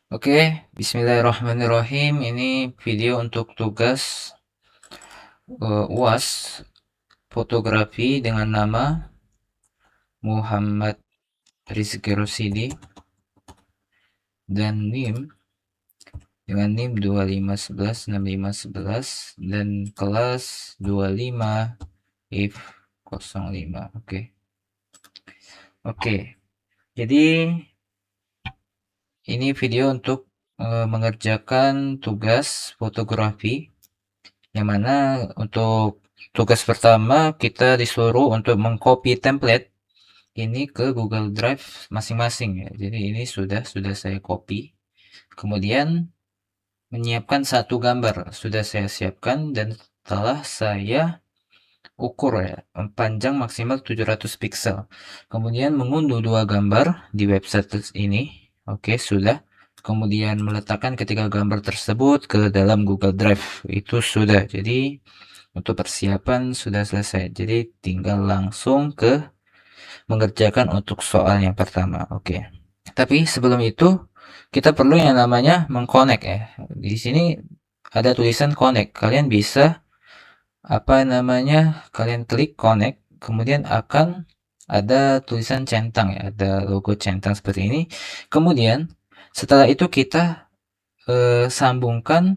Oke, bismillahirrahmanirrahim. Ini video untuk tugas UAS fotografi dengan nama Muhammad Rizky Rosidi dan NIM dengan NIM 25116511 dan kelas 25 if 05. Oke. Jadi ini video untuk mengerjakan tugas fotografi, yang mana untuk tugas pertama kita disuruh untuk mengcopy template ini ke Google Drive masing-masing ya. Jadi ini sudah saya copy. Kemudian menyiapkan satu gambar sudah saya siapkan dan telah saya ukur ya, panjang maksimal 700 pixel. Kemudian mengunduh dua gambar di website ini. Oke, sudah. Kemudian meletakkan ketiga gambar tersebut ke dalam Google Drive. Itu sudah. Jadi untuk persiapan sudah selesai. Jadi tinggal langsung ke mengerjakan untuk soal yang pertama. Oke. Tapi sebelum itu kita perlu yang namanya mengconnect ya. Di sini ada tulisan connect. Kalian bisa kalian klik connect, kemudian akan ada tulisan centang ya, ada logo centang seperti ini. Kemudian setelah itu kita sambungkan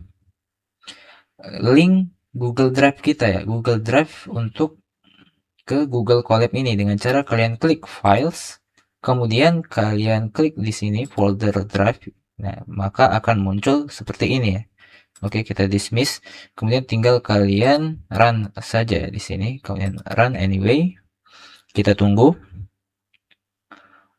link Google Drive kita ya, Google Drive untuk ke Google Colab ini dengan cara kalian klik files, kemudian kalian klik di sini folder drive. Nah, maka akan muncul seperti ini ya. Oke, kita dismiss. Kemudian tinggal kalian run saja di sini. Kemudian run anyway. Kita tunggu.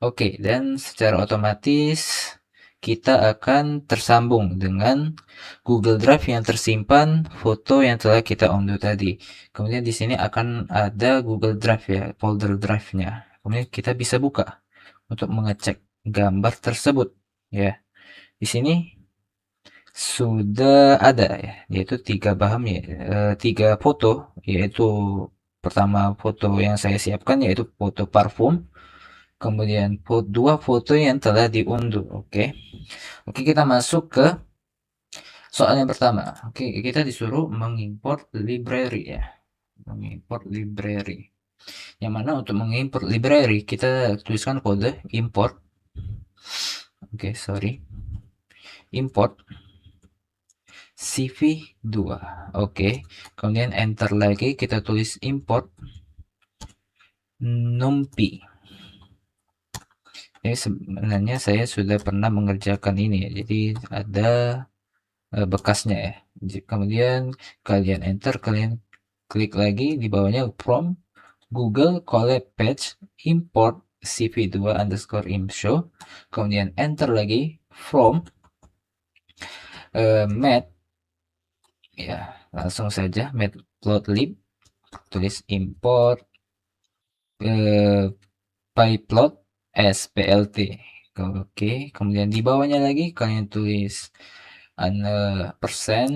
Oke, dan secara otomatis kita akan tersambung dengan Google Drive yang tersimpan foto yang telah kita unduh tadi. Kemudian di sini akan ada Google Drive ya, folder drive-nya. Kemudian kita bisa buka untuk mengecek gambar tersebut ya. Di sini sudah ada ya, yaitu tiga foto, yaitu pertama foto yang saya siapkan yaitu foto parfum, kemudian dua foto yang telah diunduh. Oke, kita masuk ke soal yang pertama. Oke, kita disuruh mengimport library ya, mengimport library. Yang mana untuk mengimport library kita tuliskan kode import. Import CV2. Oke. Kemudian enter lagi, kita tulis import numpy. Ini sebenarnya saya sudah pernah mengerjakan ini ya. Jadi ada bekasnya ya. Kemudian kalian enter, kalian klik lagi di bawahnya from Google Colab Page import CV2 underscore imshow. Kemudian enter lagi from mat ya, langsung saja matplotlib, tulis import pyplot splt. Oke, kemudian di bawahnya lagi kalian tulis persen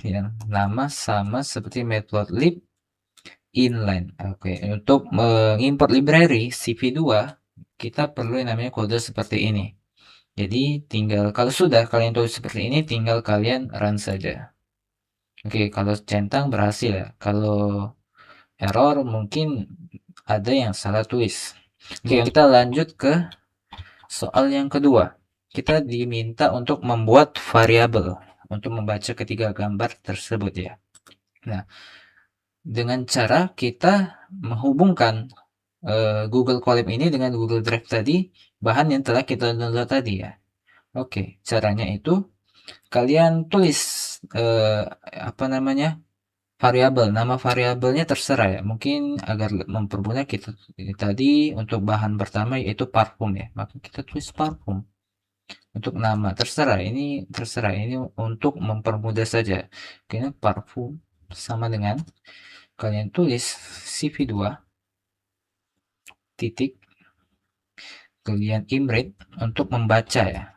yang nama sama seperti matplotlib inline. Oke, untuk mengimport library CV2 kita perlu yang namanya kode seperti ini. Jadi tinggal kalau sudah kalian tulis seperti ini, tinggal kalian run saja. Oke, kalau centang berhasil ya. Kalau error mungkin ada yang salah tulis. Oke, kita lanjut ke soal yang kedua. Kita diminta untuk membuat variabel untuk membaca ketiga gambar tersebut ya. Nah, dengan cara kita menghubungkan Google Colab ini dengan Google Drive tadi, bahan yang telah kita download tadi ya. Oke, caranya itu kalian tulis variabel. Nama variabelnya terserah ya. Mungkin agar mempermudah kita tadi untuk bahan pertama yaitu parfum ya. Maka kita tulis parfum. Untuk nama terserah, ini terserah, ini untuk mempermudah saja. Oke, parfum sama dengan kalian tulis CV2 titik, kalian imrit untuk membaca ya.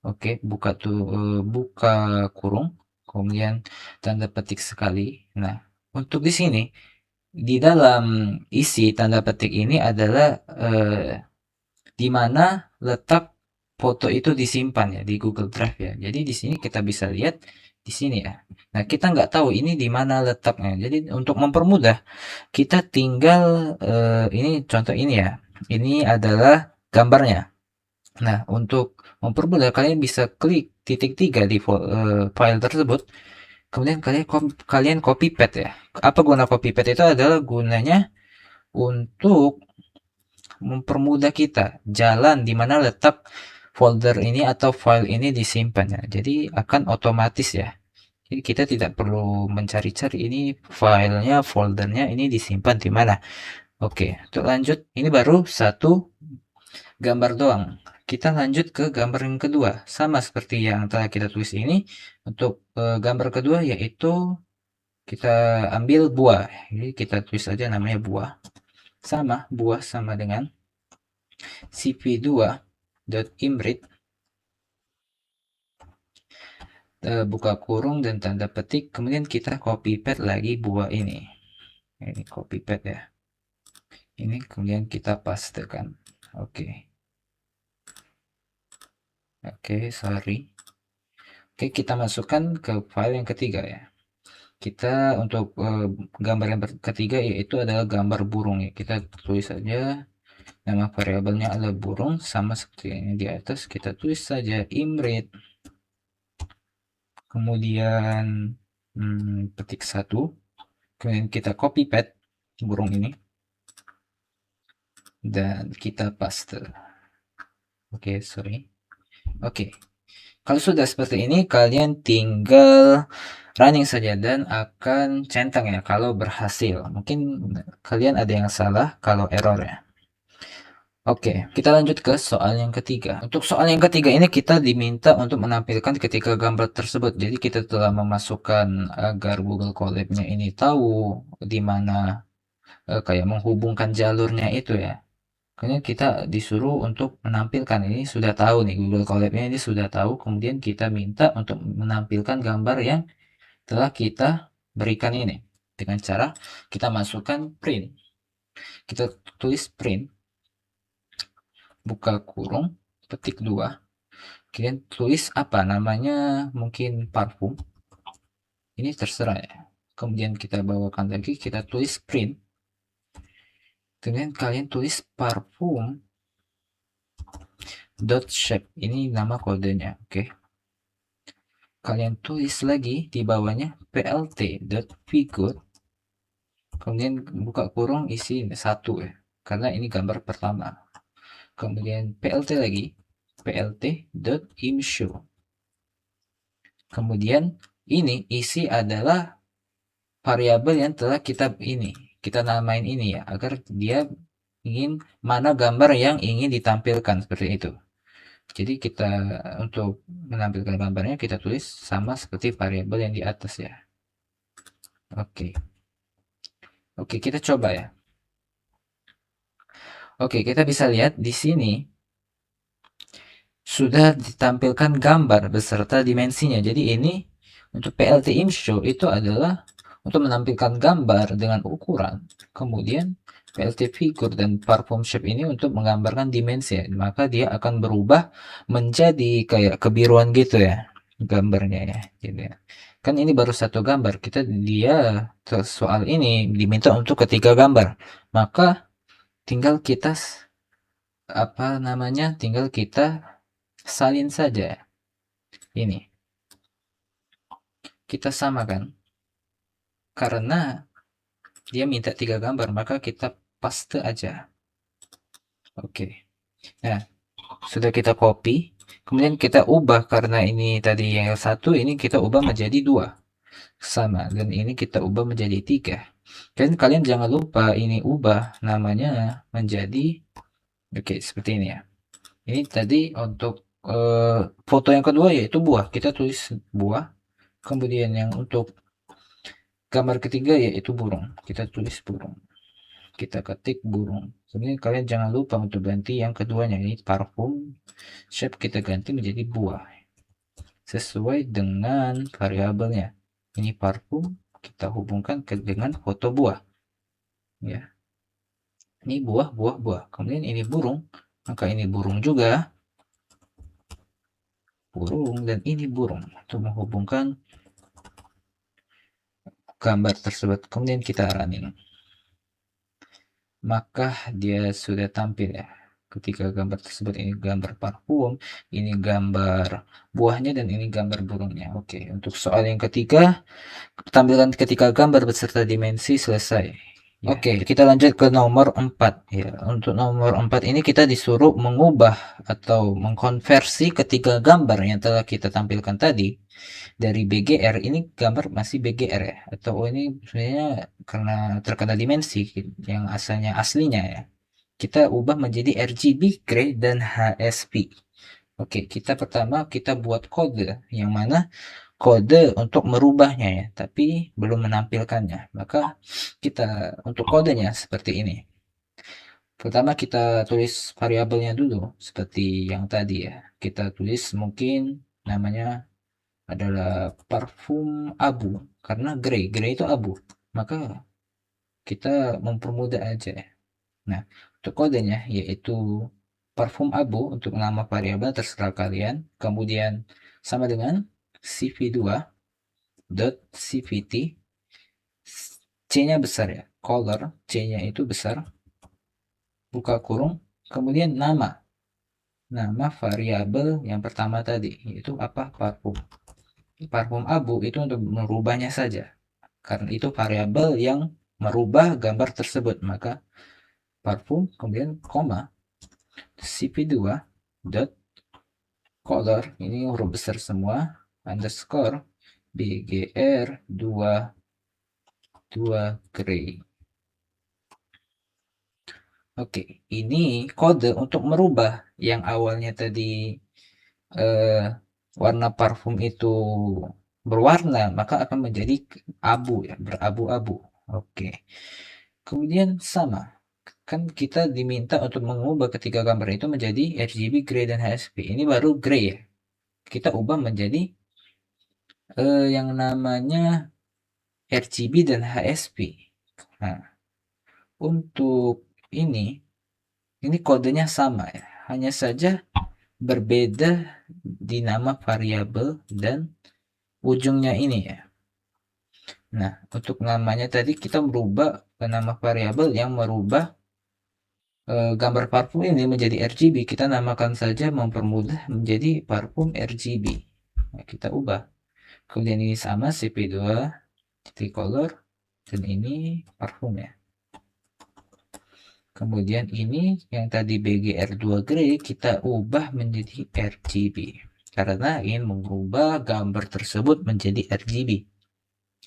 Oke, buka kurung, kemudian tanda petik sekali. Nah, untuk di sini di dalam isi tanda petik ini adalah di mana letak foto itu disimpan ya di Google Drive ya. Jadi di sini kita bisa lihat di sini ya. Nah, kita nggak tahu ini di mana letaknya. Jadi untuk mempermudah, kita tinggal ini contoh ini ya. Ini adalah gambarnya. Nah, untuk mempermudah kalian bisa klik titik 3 di file tersebut. Kemudian kalian copy paste ya. Apa guna copy paste itu adalah gunanya untuk mempermudah kita jalan di mana letak folder ini atau file ini disimpan ya. Jadi akan otomatis ya. Jadi kita tidak perlu mencari-cari ini filenya, foldernya ini disimpan di mana. Oke, untuk lanjut, ini baru satu gambar doang. Kita lanjut ke gambar yang kedua. Sama seperti yang telah kita tulis ini. Untuk gambar kedua yaitu kita ambil buah. Jadi kita tulis saja namanya buah. Sama, buah sama dengan cp2.imread buka kurung dan tanda petik, kemudian kita copy paste lagi buah ini copy paste ya, ini kemudian kita pastekan. Oke, sorry. Oke, kita masukkan ke file yang ketiga ya. Kita untuk gambar yang ketiga yaitu adalah gambar burung ya. Kita tulis saja nama variabelnya adalah burung, sama seperti yang di atas. Kita tulis saja imread, kemudian petik 1, kemudian kita copy paste burung ini dan kita paste. Oke, kalau sudah seperti ini kalian tinggal running saja dan akan centang ya kalau berhasil. Mungkin kalian ada yang salah kalau error ya. Oke, kita lanjut ke soal yang ketiga. Untuk soal yang ketiga ini kita diminta untuk menampilkan ketika gambar tersebut. Jadi kita telah memasukkan agar Google Colab-nya ini tahu di mana kayak menghubungkan jalurnya itu ya. Kemudian kita disuruh untuk menampilkan, ini sudah tahu nih Google Colab-nya ini sudah tahu. Kemudian kita minta untuk menampilkan gambar yang telah kita berikan ini dengan cara kita masukkan print. Kita tulis print buka kurung petik 2, kemudian tulis apa namanya, mungkin parfum, ini terserah ya. Kemudian kita bawakan lagi, kita tulis print, kemudian kalian tulis parfum dot shape, ini nama kodenya. Oke, kalian tulis lagi di bawahnya plt dot figure, kemudian buka kurung isi 1 ya, karena ini gambar pertama. Kemudian plt lagi plt.imshow. Kemudian ini isi adalah variabel yang telah kita namain ini ya, agar dia ingin mana gambar yang ingin ditampilkan seperti itu. Jadi kita untuk menampilkan gambarnya kita tulis sama seperti variabel yang di atas ya. Oke, kita coba ya. Oke, kita bisa lihat di sini sudah ditampilkan gambar beserta dimensinya. Jadi ini untuk PLT ImShow itu adalah untuk menampilkan gambar dengan ukuran. Kemudian PLT Figure dan Parfum Shape ini untuk menggambarkan dimensi. Maka dia akan berubah menjadi kayak kebiruan gitu ya gambarnya ya. Gitu ya. Kan ini baru satu gambar. Soal ini diminta untuk ketiga gambar. Maka tinggal kita tinggal kita salin saja ini, kita samakan karena dia minta 3 gambar, maka kita paste aja. Oke, nah sudah kita copy, kemudian kita ubah karena ini tadi yang satu, ini kita ubah menjadi 2 sama, dan ini kita ubah menjadi 3. Dan kalian jangan lupa ini ubah namanya menjadi seperti ini ya. Ini tadi untuk foto yang kedua yaitu buah, kita tulis buah. Kemudian yang untuk gambar ketiga yaitu burung, kita tulis burung, kita ketik burung. Sebenarnya kalian jangan lupa untuk ganti yang keduanya, ini parfum shape kita ganti menjadi buah sesuai dengan variabelnya. Ini parfum kita hubungkan dengan foto buah ya. Ini buah, kemudian ini burung, maka ini burung juga burung, dan ini burung. Untuk menghubungkan gambar tersebut, kemudian kita running, maka dia sudah tampil ya. Ketika gambar tersebut, ini gambar parfum, ini gambar buahnya, dan ini gambar burungnya. Oke, untuk soal yang ketiga, tampilan ketika gambar beserta dimensi selesai. Ya, oke, kita lanjut ke nomor 4 ya. Untuk nomor 4 ini kita disuruh mengubah atau mengkonversi ketiga gambar yang telah kita tampilkan tadi dari BGR, ini gambar masih BGR ya, atau ini sebenarnya karena terkena dimensi yang asalnya aslinya ya, kita ubah menjadi RGB, gray, dan HSP. Oke, kita pertama kita buat kode yang mana kode untuk merubahnya ya, tapi belum menampilkannya. Maka kita untuk kodenya seperti ini. Pertama kita tulis variabelnya dulu seperti yang tadi ya. Kita tulis mungkin namanya adalah parfum abu, karena gray itu abu. Maka kita mempermudah aja ya. Nah, untuk kodenya yaitu parfum abu untuk nama variabel terserah kalian. Kemudian sama dengan cv2.cvt, C-nya besar ya, color, C-nya itu besar, buka kurung, kemudian nama variabel yang pertama tadi, yaitu apa? Parfum. Parfum abu itu untuk merubahnya saja, karena itu variabel yang merubah gambar tersebut. Maka parfum, kemudian koma, cv2 dot color, ini huruf besar semua, underscore bgr 22 gray. Oke, ini kode untuk merubah yang awalnya tadi eh, warna parfum itu berwarna, maka akan menjadi abu ya, berabu-abu. Oke. Kemudian sama, kan kita diminta untuk mengubah ketiga gambar itu menjadi RGB, gray, dan HSP. Ini baru gray ya. Kita ubah menjadi yang namanya RGB dan HSP. Nah, untuk ini kodenya sama ya. Hanya saja berbeda di nama variabel dan ujungnya ini ya. Nah, untuk namanya tadi kita merubah ke nama variabel yang merubah gambar parfum ini menjadi RGB. Kita namakan saja mempermudah menjadi parfum RGB. Nah, kita ubah. Kemudian ini sama cp2 titik color, dan ini parfum ya. Kemudian ini yang tadi BGR2 gray kita ubah menjadi RGB karena ingin mengubah gambar tersebut menjadi RGB.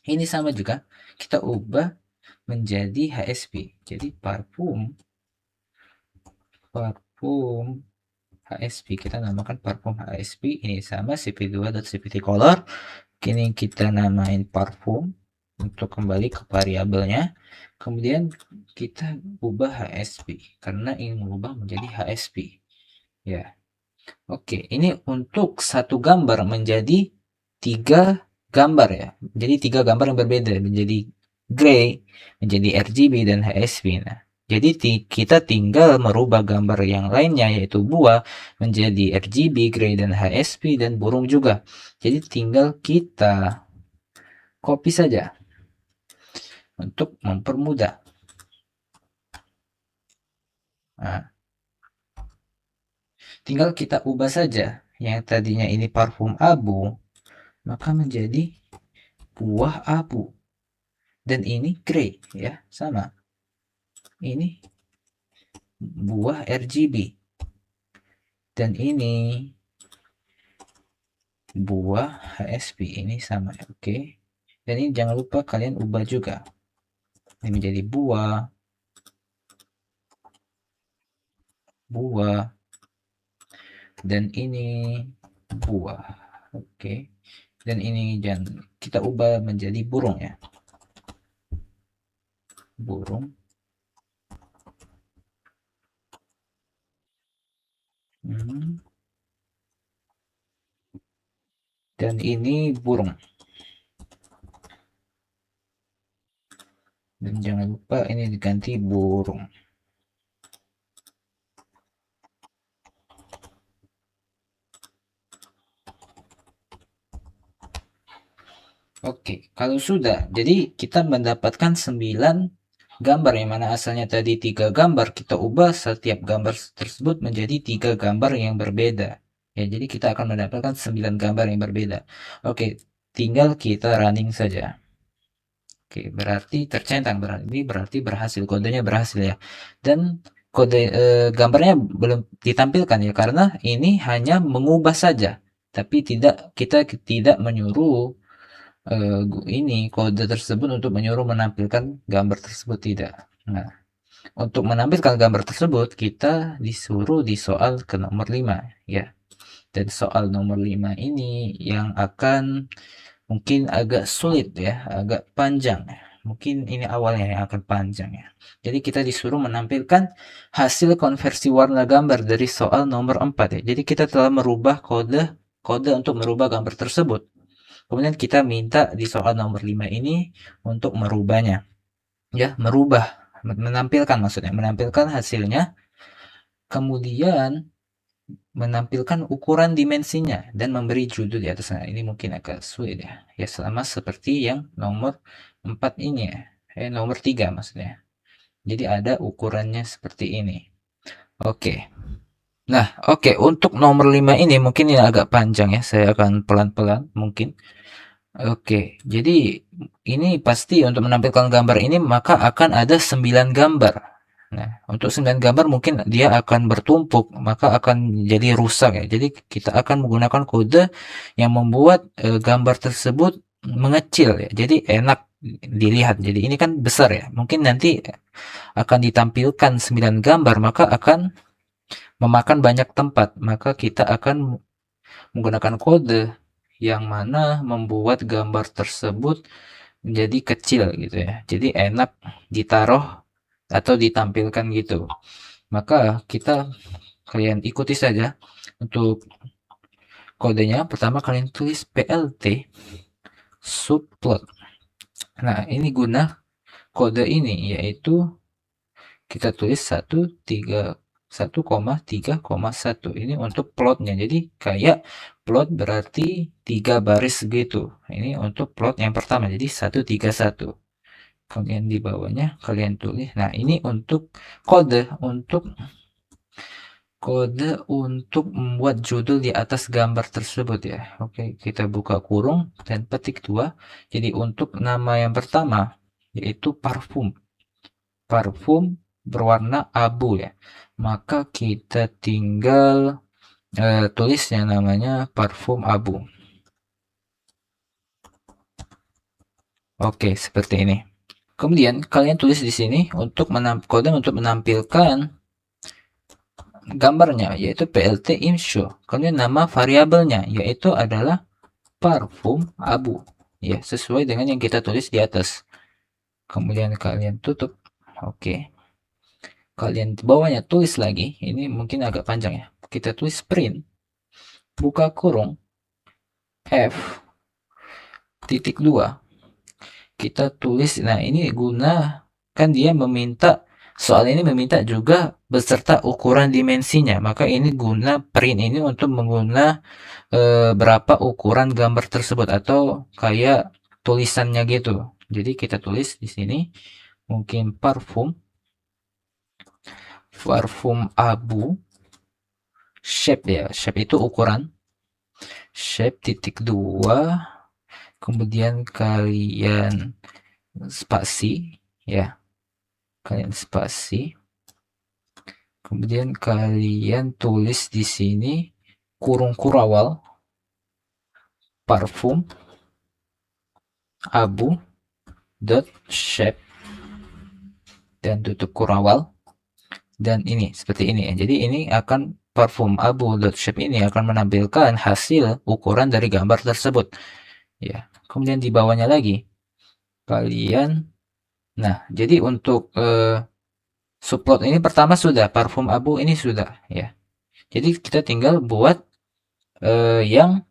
Ini sama juga kita ubah menjadi HSP. Jadi parfum HSP, kita namakan parfum HSP. Ini sama cp2.cpt color. Kini kita namain parfum untuk kembali ke variabelnya. Kemudian kita ubah HSP karena ingin mengubah menjadi HSP ya. Oke, ini untuk satu gambar menjadi 3 gambar ya. Jadi 3 gambar yang berbeda, menjadi gray, menjadi RGB, dan HSP. Nah, jadi kita tinggal merubah gambar yang lainnya yaitu buah menjadi RGB, gray, dan HSP, dan burung juga. Jadi tinggal kita copy saja untuk mempermudah. Nah, tinggal kita ubah saja yang tadinya ini parfum abu maka menjadi buah abu, dan ini gray ya, sama, ini buah RGB, dan ini buah HSP, ini sama ya. Oke, dan ini jangan lupa kalian ubah juga, ini menjadi buah, dan ini buah. Oke, dan ini jangan kita ubah menjadi burung ya, burung. Dan ini burung, dan jangan lupa ini diganti burung. Oke, kalau sudah, jadi kita mendapatkan 9 gambar yang mana asalnya tadi 3 gambar, kita ubah setiap gambar tersebut menjadi 3 gambar yang berbeda. Ya, jadi kita akan mendapatkan 9 gambar yang berbeda. Oke, tinggal kita running saja. Oke, berarti tercentang, berarti berhasil, kodenya berhasil ya. Dan kode gambarnya belum ditampilkan ya, karena ini hanya mengubah saja, tapi kita tidak menyuruh ini kode tersebut untuk menyuruh menampilkan gambar tersebut, tidak. Nah, untuk menampilkan gambar tersebut kita disuruh di soal ke nomor 5 ya. Dan soal nomor 5 ini yang akan mungkin agak sulit ya, agak panjang. Mungkin ini awalnya yang akan panjang ya. Jadi kita disuruh menampilkan hasil konversi warna gambar dari soal nomor 4 ya. Jadi kita telah merubah kode untuk merubah gambar tersebut. Kemudian kita minta di soal nomor 5 ini untuk merubahnya. Ya, menampilkan maksudnya, menampilkan hasilnya, kemudian menampilkan ukuran dimensinya dan memberi judul di atasnya. Ini mungkin agak sulit ya. Ya, sama seperti yang nomor 4 ini ya. Nomor 3 maksudnya. Jadi ada ukurannya seperti ini. Oke. Nah, oke, untuk nomor 5 ini mungkin ini agak panjang ya. Saya akan pelan-pelan mungkin. Oke, jadi ini pasti untuk menampilkan gambar ini maka akan ada 9 gambar. Nah, untuk 9 gambar mungkin dia akan bertumpuk, maka akan jadi rusak ya. Jadi kita akan menggunakan kode yang membuat gambar tersebut mengecil ya. Jadi enak dilihat. Jadi ini kan besar ya. Mungkin nanti akan ditampilkan 9 gambar, maka akan memakan banyak tempat. Maka kita akan menggunakan kode yang mana membuat gambar tersebut menjadi kecil gitu ya. Jadi enak ditaruh atau ditampilkan gitu. Maka kalian ikuti saja untuk kodenya. Pertama kalian tulis PLT subplot. Nah, ini guna kode ini yaitu kita tulis 1,3,1 ini untuk plotnya. Jadi kayak plot berarti 3 baris gitu. Ini untuk plot yang pertama. Jadi 131. Kemudian di bawahnya kalian tulis. Nah, ini untuk kode untuk membuat judul di atas gambar tersebut ya. Oke, kita buka kurung dan petik 2. Jadi untuk nama yang pertama yaitu parfum. Parfum berwarna abu ya. Maka kita tinggal tulis yang namanya parfum abu. Oke, seperti ini. Kemudian kalian tulis di sini untuk kode untuk menampilkan gambarnya yaitu PLT inshow. Kemudian nama variabelnya yaitu adalah parfum abu. Ya, sesuai dengan yang kita tulis di atas. Kemudian kalian tutup. Oke. Kalian di bawahnya tulis lagi. Ini mungkin agak panjang ya. Kita tulis print buka kurung F titik 2 kita tulis. Nah, ini guna kan dia meminta soal ini meminta juga beserta ukuran dimensinya, maka ini guna print ini untuk mengguna berapa ukuran gambar tersebut atau kayak tulisannya gitu. Jadi kita tulis di sini mungkin parfum abu shape ya, shape itu ukuran, shape titik 2, kemudian kalian spasi ya, kalian spasi, kemudian kalian tulis di sini kurung kurawal parfum abu dot shape dan tutup kurawal. Dan ini seperti ini ya. Jadi ini akan parfum abu dot shape ini akan menampilkan hasil ukuran dari gambar tersebut ya. Kemudian di bawahnya lagi kalian, nah jadi untuk subplot ini pertama sudah, parfum abu ini sudah ya. Jadi kita tinggal buat yang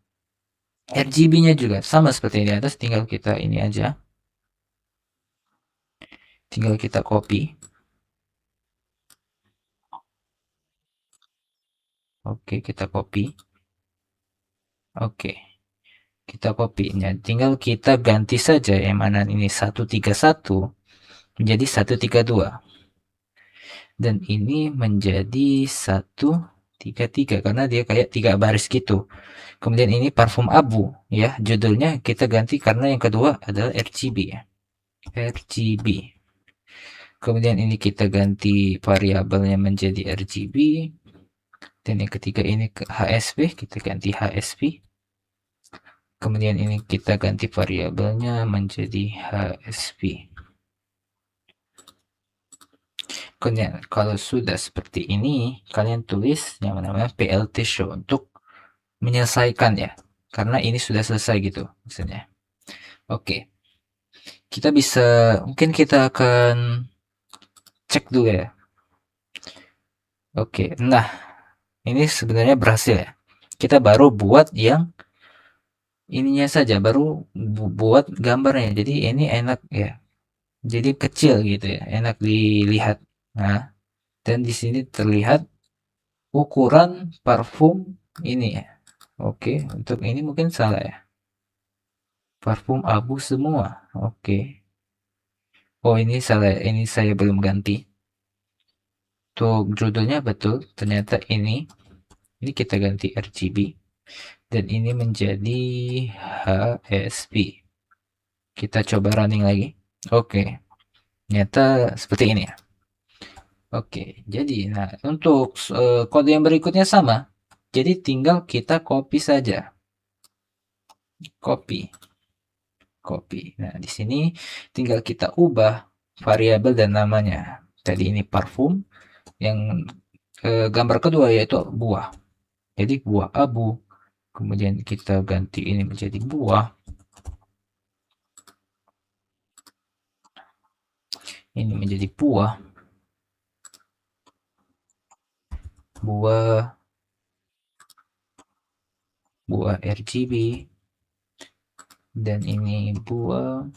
RGB-nya juga sama seperti di atas, tinggal kita ini aja, tinggal kita copy. Oke, kita copy. Oke. kita copy-nya. Tinggal kita ganti saja yang mana ini 131 menjadi 132. Dan ini menjadi 133 karena dia kayak 3 baris gitu. Kemudian ini parfum abu ya, judulnya kita ganti karena yang kedua adalah RGB ya. RGB. Kemudian ini kita ganti variabelnya menjadi RGB. Dan yang ketiga ini ke HSP, kita ganti HSP. Kemudian ini kita ganti variabelnya menjadi HSP. Kemudian kalau sudah seperti ini, kalian tulis yang namanya PLT show untuk menyelesaikan ya. Karena ini sudah selesai gitu maksudnya. Oke. Kita bisa, mungkin kita akan cek dulu ya. Oke, nah ini sebenarnya berhasil ya. Kita baru buat yang ininya saja, baru buat gambarnya. Jadi ini enak ya. Jadi kecil gitu ya, enak dilihat. Nah, dan di sini terlihat ukuran parfum ini ya. Oke, untuk ini mungkin salah ya. Parfum abu semua. Oke. Oh, ini salah ya. Ini saya belum ganti. Untuk judulnya betul, ternyata ini kita ganti RGB dan ini menjadi HSP. Kita coba running lagi. Oke, ternyata seperti ini ya. Oke, jadi nah untuk kode yang berikutnya sama. Jadi tinggal kita copy saja. Copy. Copy. Nah, di sini tinggal kita ubah variabel dan namanya. Tadi ini parfum, yang gambar kedua yaitu buah. Jadi buah abu. Kemudian kita ganti ini menjadi buah. Ini menjadi buah. Buah RGB. Dan ini buah.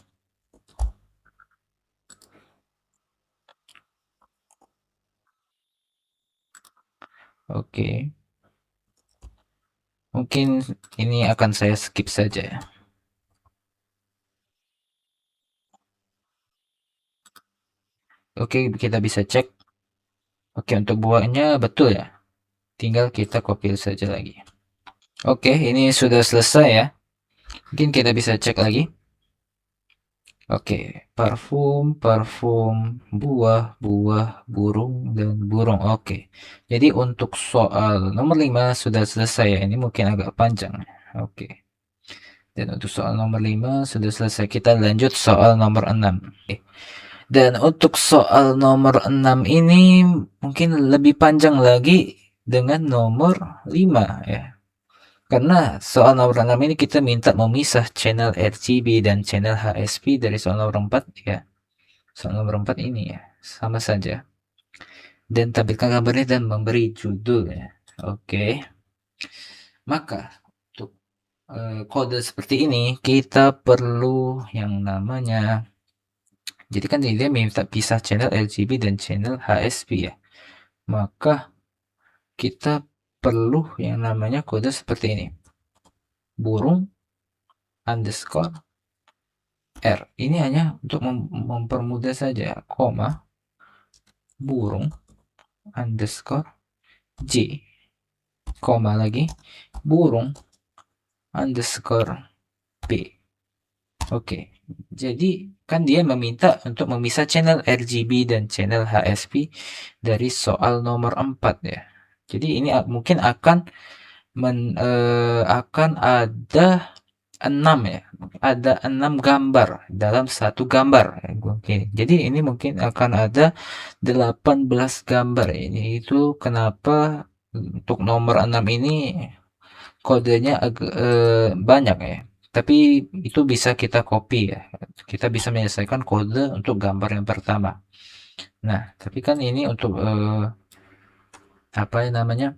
Oke. Mungkin ini akan saya skip saja ya. Oke, kita bisa cek. Oke, untuk buahnya betul ya. Tinggal kita copy saja lagi. Oke, ini sudah selesai ya. Mungkin kita bisa cek lagi. Oke, parfum, buah, burung, dan burung. Oke. Jadi untuk soal nomor 5 sudah selesai ya. Ini mungkin agak panjang. Oke. Dan untuk soal nomor 5 sudah selesai. Kita lanjut soal nomor 6. Oke. Dan untuk soal nomor 6 ini mungkin lebih panjang lagi dengan nomor 5 ya. Karena soal nomor 6 ini kita minta memisah channel RGB dan channel HSP dari soal nomor 4 ya. Soal nomor 4 ini ya, sama saja. Dan tampilkan gambarnya dan memberi judul ya. Oke. Maka untuk kode seperti ini kita perlu yang namanya, jadi kan dia minta pisah channel RGB dan channel HSP ya. Maka kita perlu yang namanya kode seperti ini. Burung underscore R. Ini hanya untuk mempermudah saja, koma, burung underscore J, koma lagi, burung underscore P. Oke, jadi kan dia meminta untuk memisah channel RGB dan channel HSP dari soal nomor 4 ya. Jadi ini mungkin akan ada 6 ya, ada 6 gambar dalam satu gambar. Oke, jadi ini mungkin akan ada 18 gambar. Ini itu kenapa untuk nomor 6 ini kodenya agak banyak ya. Tapi itu bisa kita copy ya. Kita bisa menyelesaikan kode untuk gambar yang pertama. Nah, tapi kan ini untuk apa namanya?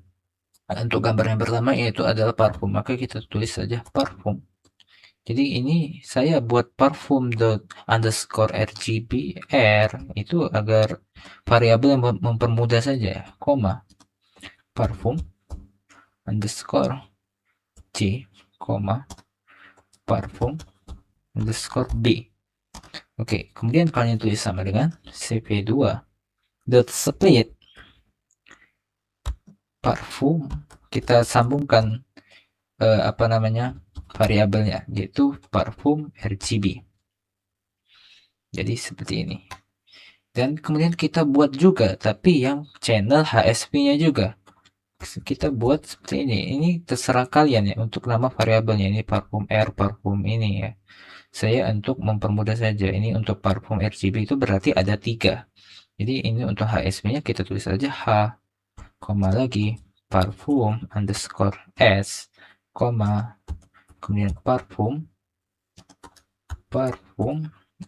Untuk gambar yang pertama yaitu adalah parfum. Maka kita tulis saja parfum. Jadi ini saya buat parfum dot underscore RGB R itu agar variabel yang mempermudah saja, koma parfum underscore J, koma parfum underscore B. Oke, kemudian kalian tulis sama dengan cp2 dot split parfum. Kita sambungkan apa namanya variabelnya, yaitu parfum RGB. Jadi seperti ini. Dan kemudian kita buat juga, tapi yang channel HSP-nya juga. Kita buat seperti ini. Ini terserah kalian ya untuk nama variabelnya. Ini parfum R, parfum ini ya. Saya untuk mempermudah saja. Ini untuk parfum RGB itu berarti ada 3. Jadi ini untuk HSP-nya kita tulis saja H, koma lagi parfum underscore S, koma kemudian parfum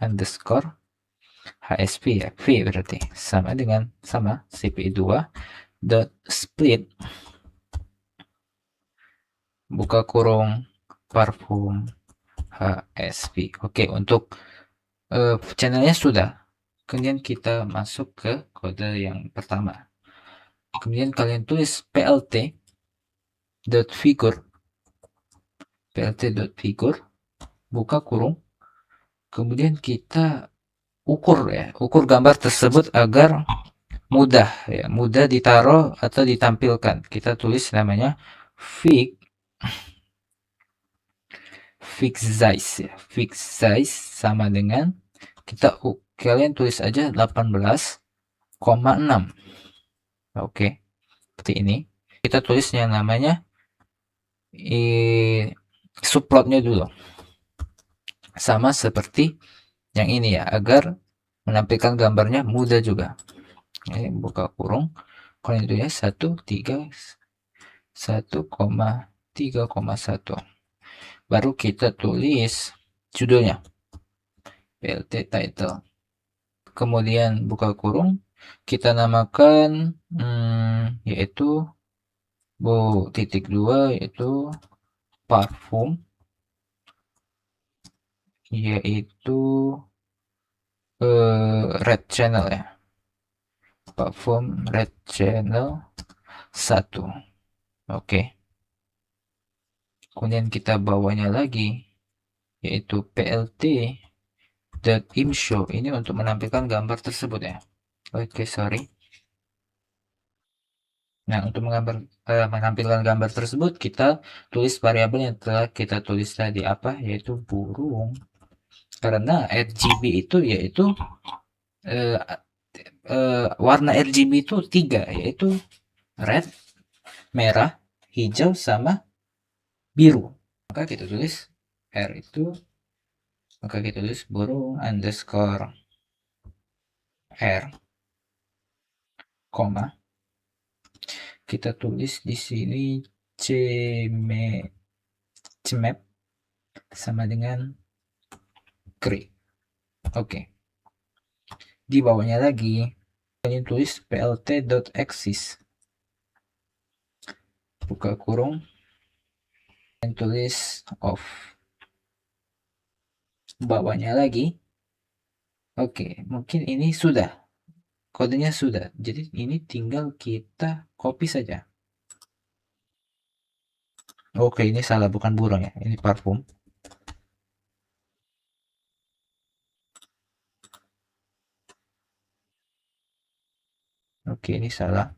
underscore HSP ya, V berarti sama dengan cp2 dot split buka kurung parfum HSP. Oke, untuk channelnya sudah. Kemudian kita masuk ke kode yang pertama. Kemudian kalian tulis plt dot figure buka kurung. Kemudian kita ukur gambar tersebut agar mudah ditaruh atau ditampilkan. Kita tulis namanya fix size ya. Fix size sama dengan kalian tulis aja 18,6. Oke, seperti ini. Kita tulisnya namanya subplotnya dulu. Sama seperti yang ini ya, agar menampilkan gambarnya mudah juga. Ini buka kurung. Kalian itu ya 1,3,1. Baru kita tulis judulnya. PLT title. Kemudian buka kurung, kita namakan yaitu titik 2 yaitu parfum, yaitu red channel ya, parfum red channel 1. Oke, kemudian kita bawanya lagi yaitu plt .imshow, ini untuk menampilkan gambar tersebut ya. Oke, sorry. Nah, untuk menampilkan gambar tersebut, kita tulis variabel yang telah kita tulis tadi, apa? Yaitu burung. Karena RGB itu yaitu warna RGB itu 3, yaitu red, merah, hijau, sama biru. Maka kita tulis burung underscore R, koma. Kita tulis di sini cmap sama dengan gray. Oke. Di bawahnya lagi kalian tulis plt.axis buka kurung dan tulis off. Bawahnya lagi. Oke, mungkin ini sudah. Kodenya sudah. Jadi ini tinggal kita copy saja. Oke, ini salah, bukan burung ya. Ini parfum. Oke, ini salah.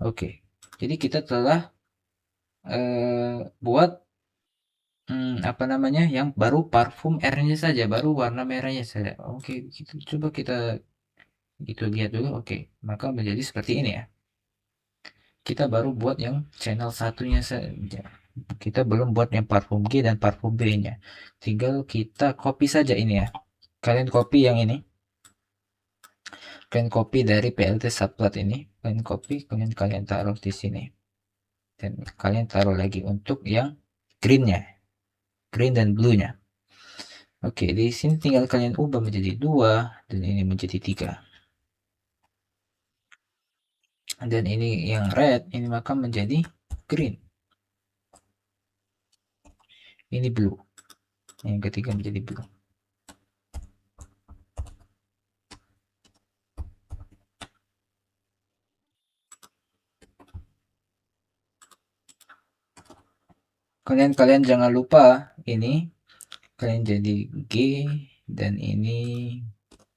Oke, jadi kita telah buat apa namanya yang baru parfum R-nya saja, baru warna merahnya saja. Oke, coba kita lihat dulu. Oke, maka menjadi seperti ini ya. Kita baru buat yang channel satunya saja. Kita belum buat yang parfum G dan parfum B-nya. Tinggal kita copy saja ini ya. Kalian copy yang ini. Kalian copy dari PLT subplot ini. Kalian copy, kemudian kalian taruh di sini. Dan kalian taruh lagi untuk yang green-nya. Green dan blue-nya. Oke, di sini tinggal kalian ubah menjadi 2 dan ini menjadi 3. Dan ini yang red, ini maka menjadi green. Ini blue. Yang ketiga menjadi blue. Kalian jangan lupa ini kalian jadi G dan ini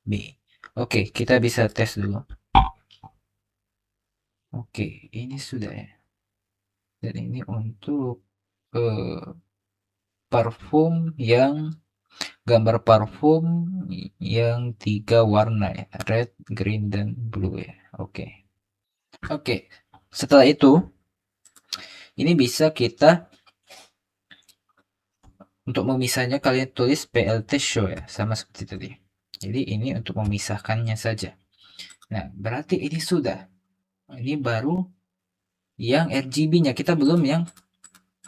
B. Oke, kita bisa tes dulu. Oke, ini sudah ya. Dan ini untuk parfum yang gambar parfum yang 3 warna ya, red, green, dan blue ya. Oke. Oke. Setelah itu, ini bisa kita untuk memisahnya kalian tulis PLT show ya, sama seperti tadi. Jadi ini untuk memisahkannya saja. Nah, berarti ini sudah. Ini baru yang RGB-nya, kita belum yang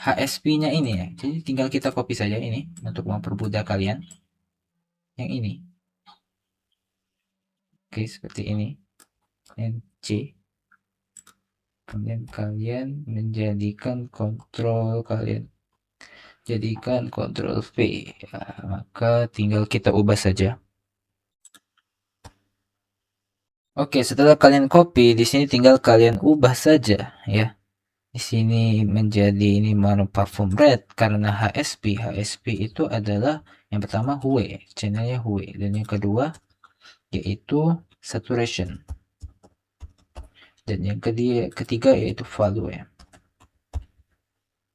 HSP-nya ini ya. Jadi tinggal kita copy saja ini untuk mempermudah kalian. Yang ini. Oke, seperti ini. Dan C. Kemudian kalian menjadikan kontrol kalian. Jadikan kontrol V. Ya, maka tinggal kita ubah saja. Oke, setelah kalian copy, di sini tinggal kalian ubah saja ya. Di sini menjadi ini mana parfum red karena HSP. HSP itu adalah yang pertama Hue, channelnya Hue, dan yang kedua yaitu saturation. Dan yang ketiga yaitu value ya.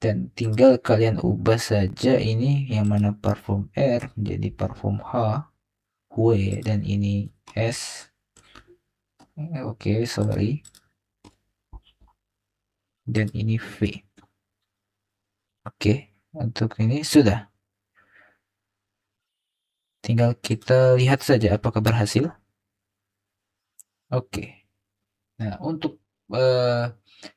Dan tinggal kalian ubah saja ini yang mana parfum R menjadi parfum H, Hue, dan ini S. Oke, sorry. Dan ini V. Oke, untuk ini sudah. Tinggal kita lihat saja apakah berhasil. Oke. Nah, untuk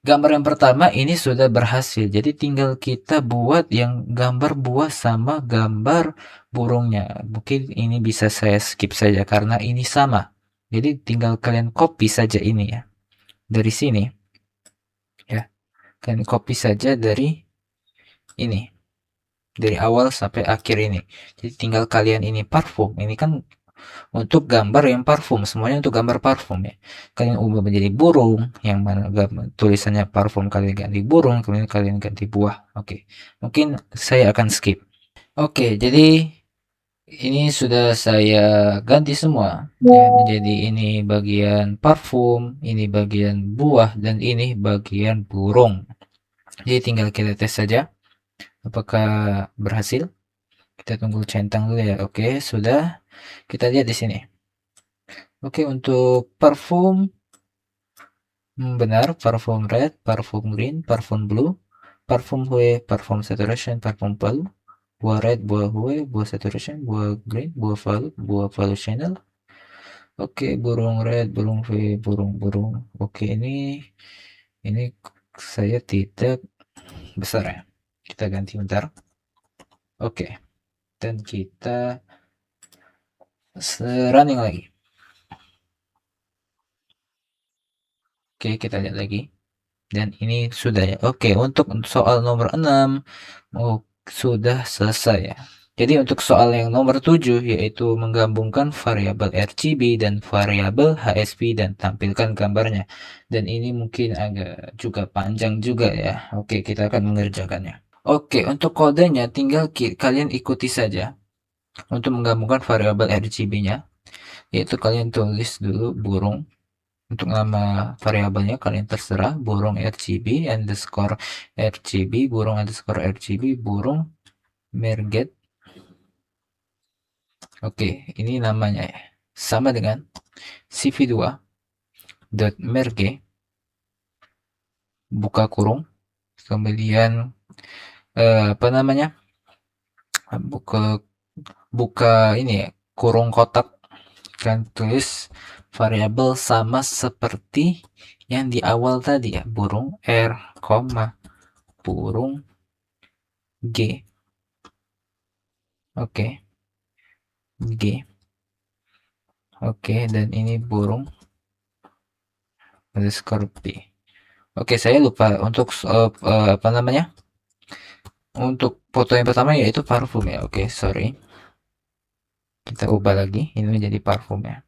gambar yang pertama ini sudah berhasil. Jadi tinggal kita buat yang gambar buah sama gambar burungnya. Mungkin ini bisa saya skip saja karena ini sama. Jadi tinggal kalian copy saja ini ya. Dari sini ya. Kalian copy saja dari ini. Dari awal sampai akhir ini. Jadi tinggal kalian ini parfum. Ini kan untuk gambar yang parfum, semuanya untuk gambar parfum ya. Kalian ubah menjadi burung, yang mana tulisannya parfum kalian ganti burung, kemudian kalian ganti buah. Oke, mungkin saya akan skip. Oke, jadi ini sudah saya ganti semua ya, menjadi ini bagian parfum, ini bagian buah, dan ini bagian burung. Jadi tinggal kita tes saja apakah berhasil. Kita tunggu centang dulu ya. Oke, sudah. Kita lihat di sini. Oke, untuk parfum benar, parfum red, parfum green, parfum blue, parfum hue, parfum saturation, parfum palu, buah red, buah hue, buah saturation, buah green, buah palu channel. Oke, burung red, burung hue, burung-burung. Oke, ini saya tidak besar ya. Kita ganti bentar. Oke, dan kita running lagi. Oke, kita lihat lagi. Dan ini sudah ya. Oke, untuk soal nomor 6 sudah selesai ya. Jadi untuk soal yang nomor 7 yaitu menggabungkan variabel RGB dan variabel HSP dan tampilkan gambarnya. Dan ini mungkin agak juga panjang juga ya. Oke, kita akan mengerjakannya. Oke, untuk kodenya tinggal kalian ikuti saja. Untuk menggabungkan variabel RGB-nya, yaitu kalian tulis dulu burung. Untuk nama variabelnya kalian terserah burung RGB underscore RGB burung underscore RGB burung merget. Oke, ini namanya ya. Sama dengan cv2 dot merge buka kurung kemudian apa namanya buka buka ini ya kurung kotak kan tulis variabel sama seperti yang di awal tadi ya burung R, burung G. Oke, G. Oke, dan ini burung underscore P. Oke, saya lupa untuk apa namanya? Untuk foto yang pertama yaitu parfum ya. Oke, sorry. Kita ubah lagi. Ini menjadi parfum ya.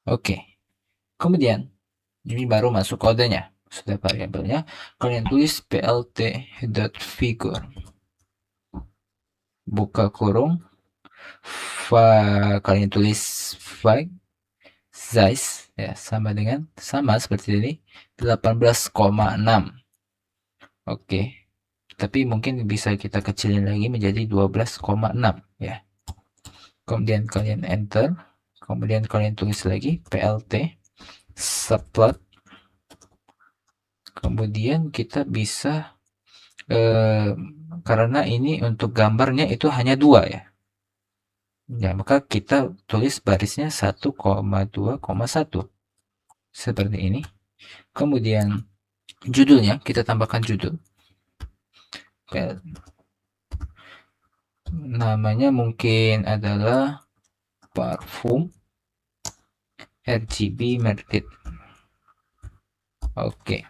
Oke, kemudian ini baru masuk kodenya. Sudah variabelnya, kalian tulis plt.figure, buka kurung, kalian tulis file size ya sama seperti ini 18,6. Oke, tapi mungkin bisa kita kecilin lagi menjadi 12,6 ya. Kemudian kalian enter, kemudian kalian tulis lagi plt subplot, kemudian kita bisa karena ini untuk gambarnya itu hanya 2 ya. Ya, maka kita tulis barisnya 1,2,1 seperti ini. Kemudian judulnya kita tambahkan judul. Namanya mungkin adalah parfum RGB Market. Oke.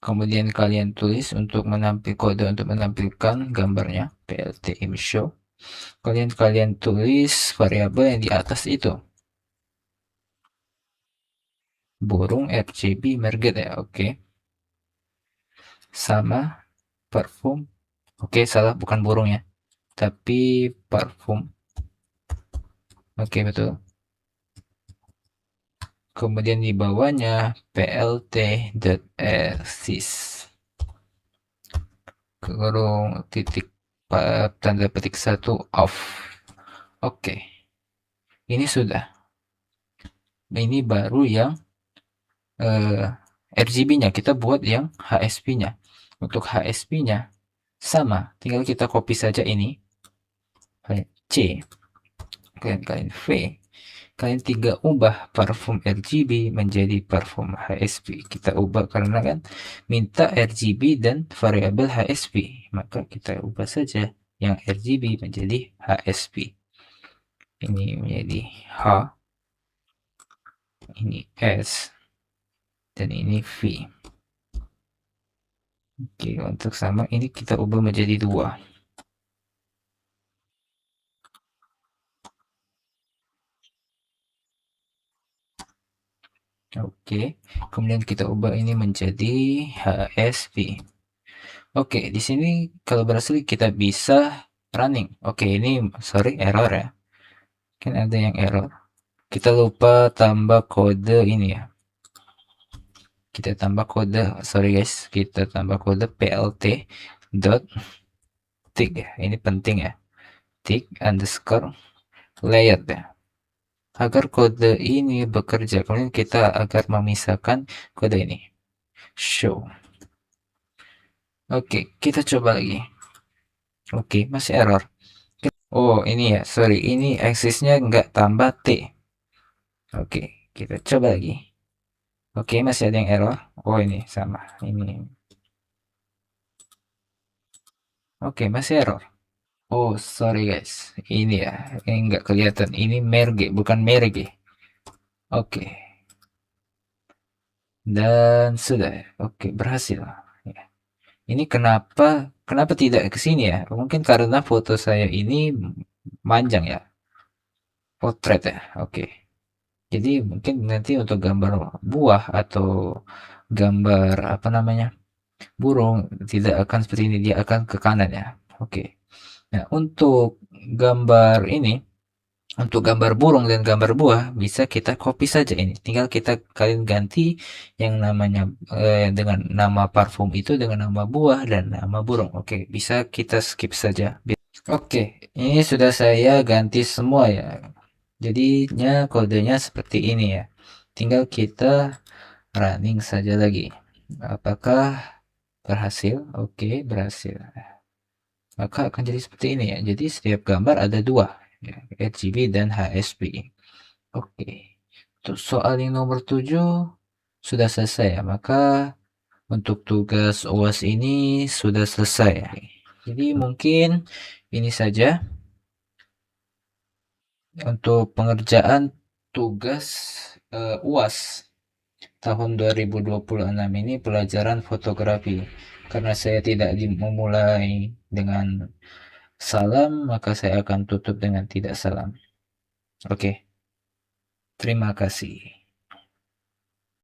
Kemudian kalian tulis untuk kode untuk menampilkan gambarnya plt image show. Kalian tulis variabel yang di atas itu. Burung RGB Market ya. Oke. Sama parfum. Oke, salah, bukan burung ya. Tapi parfum. Oke, betul. Kemudian di bawahnya plt.sys, kurung titik tanda petik 1 off. Oke, ini sudah. Ini baru yang RGB-nya, kita buat yang HSP-nya. Untuk HSP-nya sama, tinggal kita copy saja ini. Kalian C, kalian V, kalian tinggal ubah parfum RGB menjadi parfum HSP. Kita ubah karena kan minta RGB dan variabel HSP, maka kita ubah saja yang RGB menjadi HSP. Ini menjadi H, ini S, dan ini V. Oke, untuk sama ini kita ubah menjadi 2. Oke, kemudian kita ubah ini menjadi HSP. Oke, di sini kalau berhasil kita bisa running. Oke, ini sorry error ya. Kan ada yang error. Kita lupa tambah kode ini ya. Kita tambah kode, sorry guys, kita tambah kode plt dot tick ya. Ini penting ya. Tick underscore layer ya. Agar kode ini bekerja, kemudian kita agar memisahkan kode ini. Show. Oke, kita coba lagi. Oke, masih error. Oh, ini ya, sorry, ini aksesnya nggak tambah T. Oke, kita coba lagi. Oke, masih ada yang error. Oh, ini sama. Ini. Oke, masih error. Oh, sorry guys. Ini ya, ini nggak kelihatan. Ini merge, bukan merge. Oke, dan sudah. Oke, berhasil. Ya. Ini kenapa tidak ke sini ya? Mungkin karena foto saya ini panjang ya, potret ya. Oke. Jadi mungkin nanti untuk gambar buah atau gambar apa namanya burung tidak akan seperti ini, dia akan ke kanan ya. Oke. Nah, gambar ini, untuk gambar burung dan gambar buah bisa kita copy saja ini. Tinggal kalian ganti yang namanya dengan nama parfum itu dengan nama buah dan nama burung. Oke, bisa kita skip saja. Oke, ini sudah saya ganti semua ya. Jadinya kodenya seperti ini ya. Tinggal kita running saja lagi. Apakah berhasil? Oke, berhasil. Maka akan jadi seperti ini ya. Jadi setiap gambar ada 2 ya, RGB dan HSP. Oke. Untuk soal yang nomor 7 sudah selesai ya. Maka untuk tugas UAS ini sudah selesai ya. Jadi mungkin ini saja untuk pengerjaan tugas UAS tahun 2026 ini pelajaran fotografi. Karena saya tidak memulai dengan salam, maka saya akan tutup dengan tidak salam. Oke. Terima kasih.